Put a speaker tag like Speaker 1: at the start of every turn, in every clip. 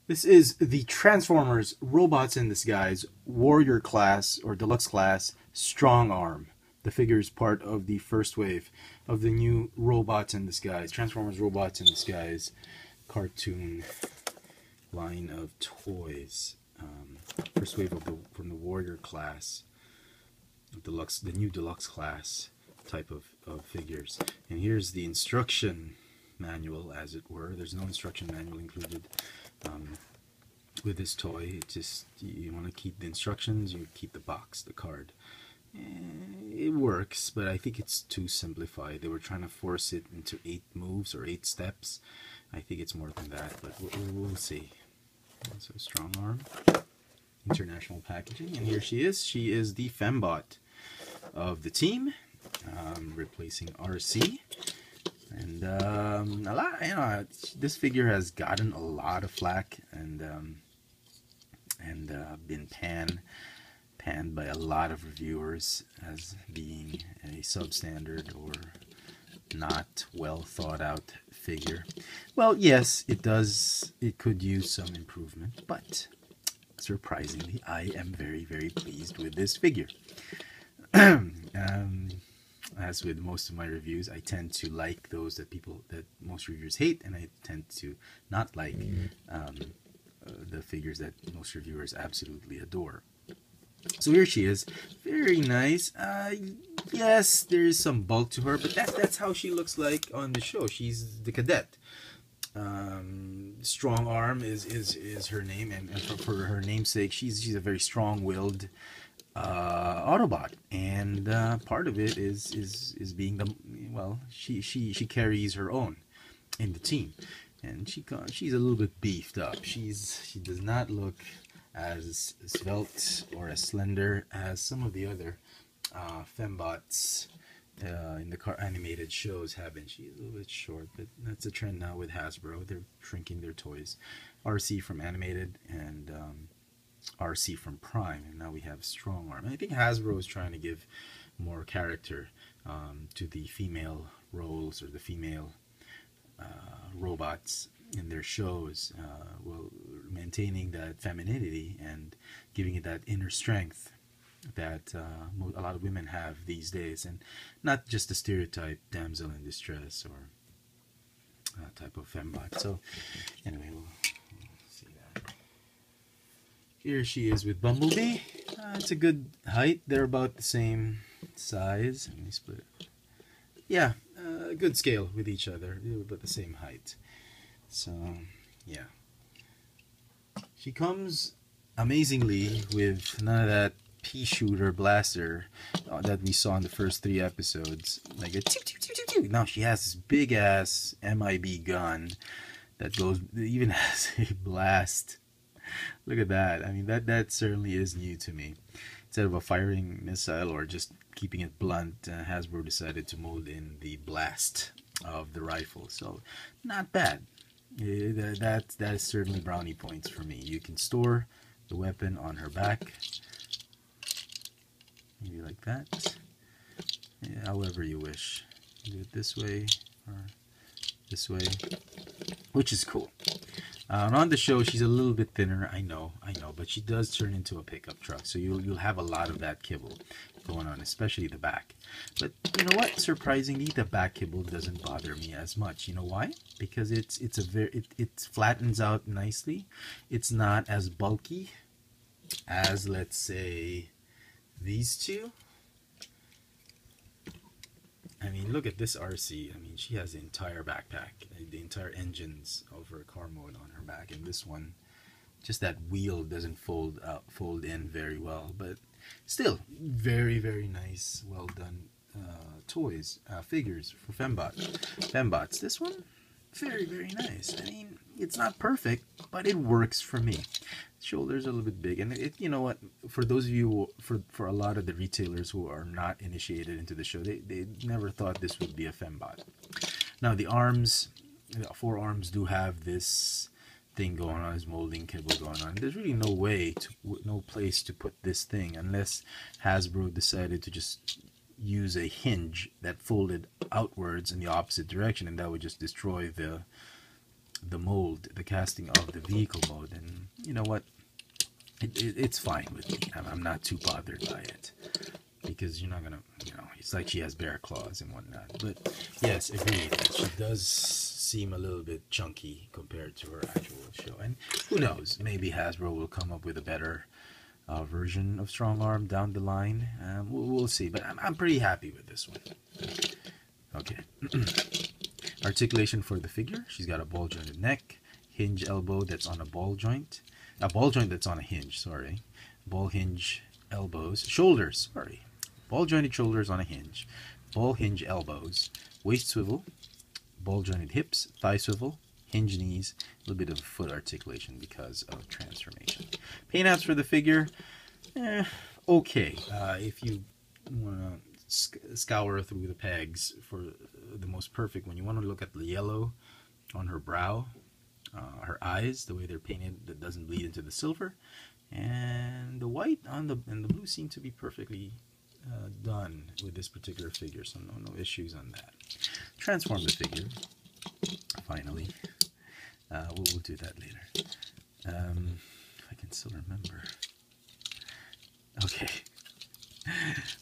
Speaker 1: This is the Transformers Robots in Disguise Warrior Class or Deluxe Class Strongarm. The figure is part of the first wave of the new Robots in Disguise, Transformers Robots in Disguise cartoon line of toys. First wave of from the Warrior Class, Deluxe, the new Deluxe Class type of figures. And here's the instruction manual, as it were. There's no instruction manual included with this toy. It just, you want to keep the instructions, you keep the box, the card. It works, but I think it's too simplified. They were trying to force it into 8 moves or 8 steps. I think it's more than that, but we'll see. So Strongarm, international packaging, and here she is. She is the fembot of the team, replacing RC. And a lot, this figure has gotten a lot of flack and been panned by a lot of reviewers as being a substandard or not well thought out figure. Well, yes, it does. It could use some improvement, but surprisingly, I am very, very pleased with this figure. As with most of my reviews, I tend to like those that most reviewers hate, and I tend to not like the figures that most reviewers absolutely adore. So here she is, very nice. Yes, there is some bulk to her, but that's how she looks like on the show. She's the cadet. Strongarm is her name, and for her namesake, she's a very strong-willed Autobot, and part of it is being she carries her own in the team, and she's a little bit beefed up. She does not look as svelte or as slender as some of the other fembots in the animated shows have been. She's a little bit short, but that's a trend now with Hasbro. They're shrinking their toys. RC from animated and RC from Prime, and now we have Strongarm. And I think Hasbro is trying to give more character to the female roles or the female robots in their shows, while maintaining that femininity and giving it that inner strength that a lot of women have these days, and not just the stereotype damsel in distress or type of fembot. So anyway, we'll see that. Here she is with Bumblebee. It's a good height. They're about the same size. Let me split it. Yeah, good scale with each other. They're about the same height. So, yeah. She comes amazingly with none of that pea shooter blaster that we saw in the first 3 episodes. Like a toot, toot, toot, toot, toot. Now she has this big ass MIB gun that even has a blast. Look at that. I mean, that certainly is new to me. Instead of a firing missile or just keeping it blunt, Hasbro decided to mold in the blast of the rifle. So, not bad. That is certainly brownie points for me. You can store the weapon on her back, maybe like that. Yeah, however you wish. Do it this way or this way, which is cool. On the show, she's a little bit thinner. I know, but she does turn into a pickup truck, so you'll have a lot of that kibble going on, especially the back. But you know what? Surprisingly, the back kibble doesn't bother me as much. You know why? Because it flattens out nicely. It's not as bulky as, let's say, these two. I mean, look at this RC. I mean, she has the entire backpack, the entire engines of her car mode on her back, and this one, just that wheel doesn't fold in very well, but still very, very nice, well done toys, figures for fembots. This one, very, very nice. I mean, it's not perfect, but it works for me. Shoulders are a little bit big, and you know what, for those of you for a lot of the retailers who are not initiated into the show, they never thought this would be a fembot. Now the arms, the 4 arms do have this thing going on, this molding kibble going on. There's really no place to put this thing unless Hasbro decided to just use a hinge that folded outwards in the opposite direction, and that would just destroy the the mold, the casting of the vehicle mode, and you know what? It's fine with me. I'm not too bothered by it, because you're not gonna, it's like she has bear claws and whatnot. But yes, agreed. She does seem a little bit chunky compared to her actual show. And who knows? Maybe Hasbro will come up with a better version of Strongarm down the line. We'll see. But I'm pretty happy with this one. Okay. Articulation for the figure. She's got a ball jointed neck, hinge elbow that's on a ball joint. A ball joint that's on a hinge, sorry. Ball hinge elbows. Shoulders, sorry. Ball jointed shoulders on a hinge. Ball hinge elbows. Waist swivel. Ball jointed hips. Thigh swivel. Hinge knees. A little bit of foot articulation because of transformation. Paint apps for the figure. Okay. If you want to scour through the pegs for the most perfect one, you want to look at the yellow on her brow. Her eyes, the way they're painted, that doesn't bleed into the silver, and the white and the blue seem to be perfectly done with this particular figure, so no issues on that. Transform the figure. Finally, we'll do that later. If I can still remember. Okay.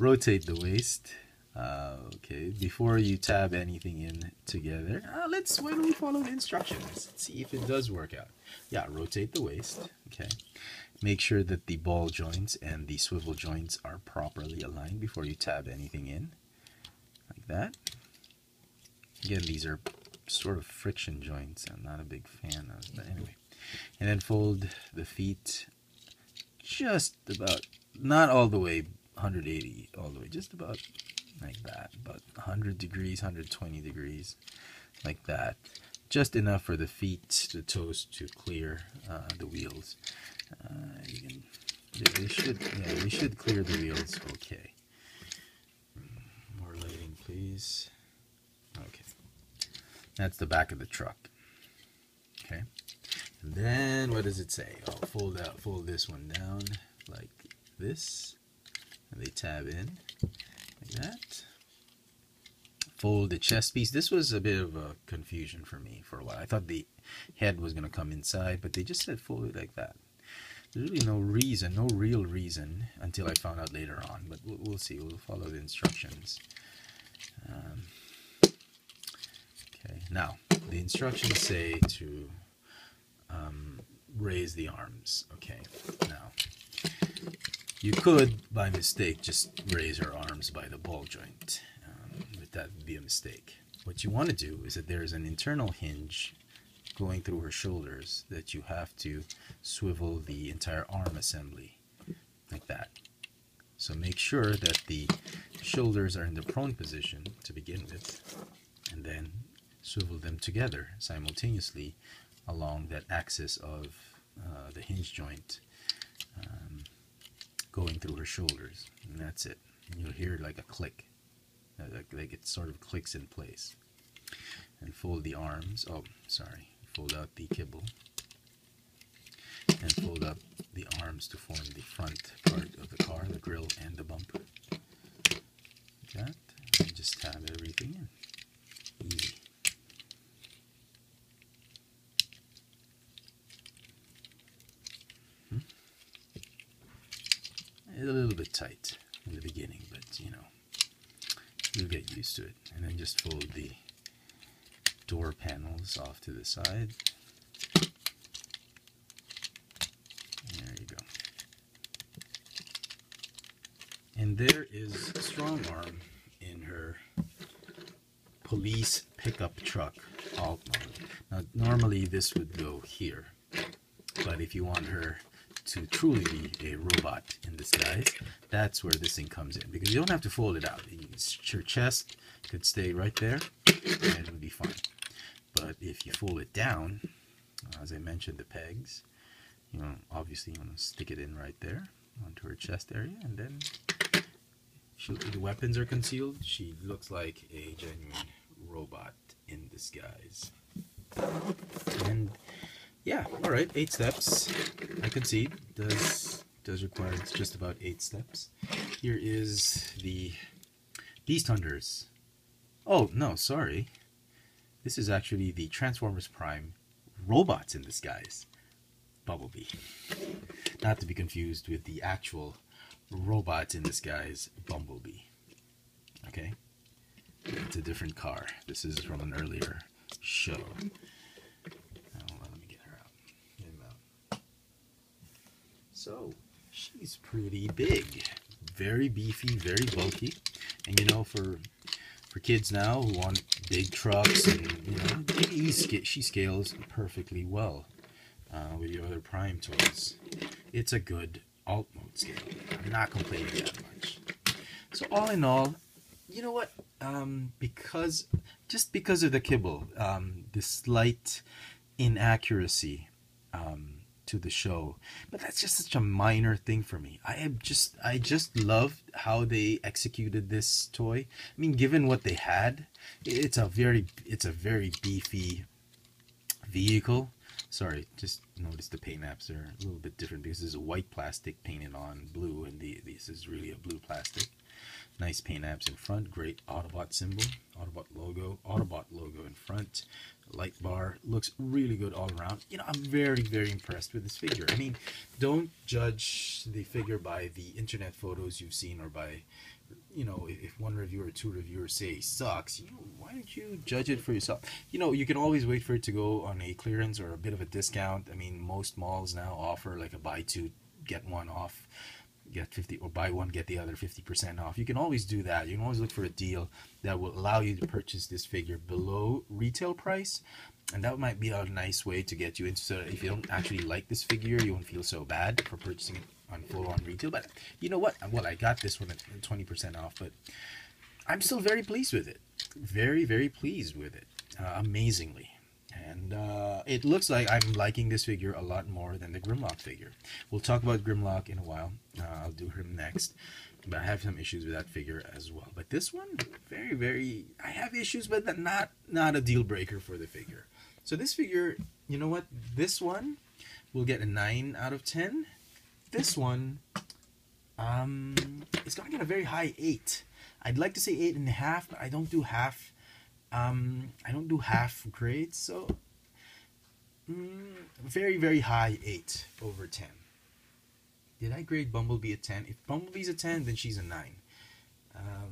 Speaker 1: Rotate the waist. Okay, before you tab anything in together, why don't we follow the instructions? Let's see if it does work out. Yeah, rotate the waist. Okay, make sure that the ball joints and the swivel joints are properly aligned before you tab anything in, like that. Again, these are sort of friction joints. I'm not a big fan of, but anyway. And then fold the feet just about, not all the way 180 all the way, just about like that, about 100 degrees, 120 degrees, like that. Just enough for the feet, the toes to clear the wheels. They should clear the wheels. Okay. More lighting, please. Okay. That's the back of the truck. Okay. And then what does it say? Oh, fold this one down like this, and they tab in. Like that. Fold the chest piece. This was a bit of a confusion for me for a while. I thought the head was going to come inside, but they just said fold it like that. There's really no reason, no real reason, until I found out later on. But we'll see. We'll follow the instructions. Okay. Now, the instructions say to raise the arms. Okay. Now, you could, by mistake, just raise her arms by the ball joint, but that would be a mistake. What you want to do is that there's an internal hinge going through her shoulders that you have to swivel the entire arm assembly, like that. So make sure that the shoulders are in the prone position to begin with, and then swivel them together simultaneously along that axis of the hinge joint, going through her shoulders, and that's it. And you'll hear like a click, like it sort of clicks in place. And fold the arms. Oh, sorry. Fold out the kibble, and fold up the arms to form the front part of the car, the grille and the bumper. Like that. And just tab everything in. Easy. It's a little bit tight in the beginning, but you'll get used to it. And then just fold the door panels off to the side. There you go. And there is Strongarm in her police pickup truck alt mode. Now, normally this would go here, but if you want her to truly be a robot in disguise, that's where this thing comes in, because you don't have to fold it out. Your chest could stay right there and it would be fine. But if you fold it down, as I mentioned, the pegs, obviously you want to stick it in right there onto her chest area, and then the weapons are concealed. She looks like a genuine robot in disguise. And yeah, alright, 8 steps. I concede. Does require just about 8 steps. Here is the Beast Hunters. Oh, no, sorry. This is actually the Transformers Prime robots in disguise, Bumblebee. Not to be confused with the actual robots in disguise, Bumblebee. Okay? It's a different car. This is from an earlier show. Let me get her out. Get him out. So, she's pretty big. Very beefy, very bulky. And you know, for kids now who want big trucks, and you know, she scales perfectly well with your other Prime toys. It's a good alt mode scale. I'm not complaining that much. So all in all, you know what? Because of the kibble, the slight inaccuracy to the show, but that's just such a minor thing for me. I just loved how they executed this toy. I mean, given what they had, it's a very beefy vehicle. Sorry, just notice the paint apps are a little bit different because this is a white plastic painted on blue, and this is really a blue plastic. Nice paint apps in front, great Autobot symbol, Autobot logo in front. Light bar looks really good all around. You know, I'm very impressed with this figure. I mean, don't judge the figure by the internet photos you've seen, or by, you know, if one reviewer or two reviewers say it sucks, you know, why don't you judge it for yourself? You know, you can always wait for it to go on a clearance or a bit of a discount. I mean, most malls now offer like a buy two get one off, get 50, or buy one get the other 50% off. You can always do that. You can always look for a deal that will allow you to purchase this figure below retail price, and that might be a nice way to get you into, so if you don't actually like this figure, you won't feel so bad for purchasing it on full-on retail. But you know what? Well, I got this one at 20% off, but I'm still very pleased with it. Very pleased with it. Amazingly. And it looks like I'm liking this figure a lot more than the Grimlock figure. We'll talk about Grimlock in a while. I'll do him next. But I have some issues with that figure as well. But this one, very... I have issues, but not a deal breaker for the figure. So this figure, you know what? This one will get a 9 out of 10. This one, it's going to get a very high 8. I'd like to say 8.5, but I don't do half. I don't do half grades, so very high 8 over 10. Did I grade Bumblebee a 10? If Bumblebee's a 10, then she's a 9.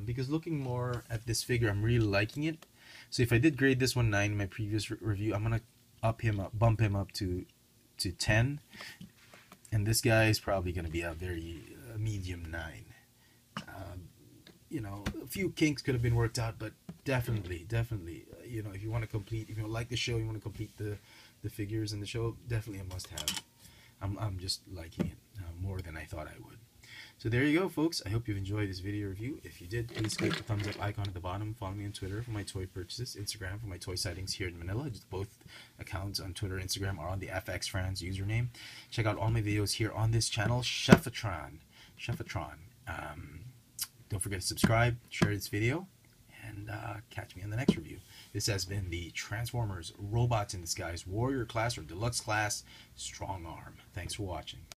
Speaker 1: Because looking more at this figure, I'm really liking it. So if I did grade this one 9 in my previous review, I'm gonna bump him up to 10, and this guy is probably gonna be a very medium 9. You know, a few kinks could have been worked out, but definitely, you know, if you want to complete, if you like the show, you want to complete the figures in the show, definitely a must-have. I'm just liking it more than I thought I would. So there you go, folks. I hope you've enjoyed this video review. If you did, please click the thumbs up icon at the bottom. Follow me on Twitter for my toy purchases, Instagram for my toy sightings here in Manila. Just both accounts on Twitter and Instagram are on the FX France username. Check out all my videos here on this channel, Cheffatron. Don't forget to subscribe, share this video, and catch me on the next review. This has been the Transformers Robots in Disguise Warrior Class or Deluxe Class Strongarm. Thanks for watching.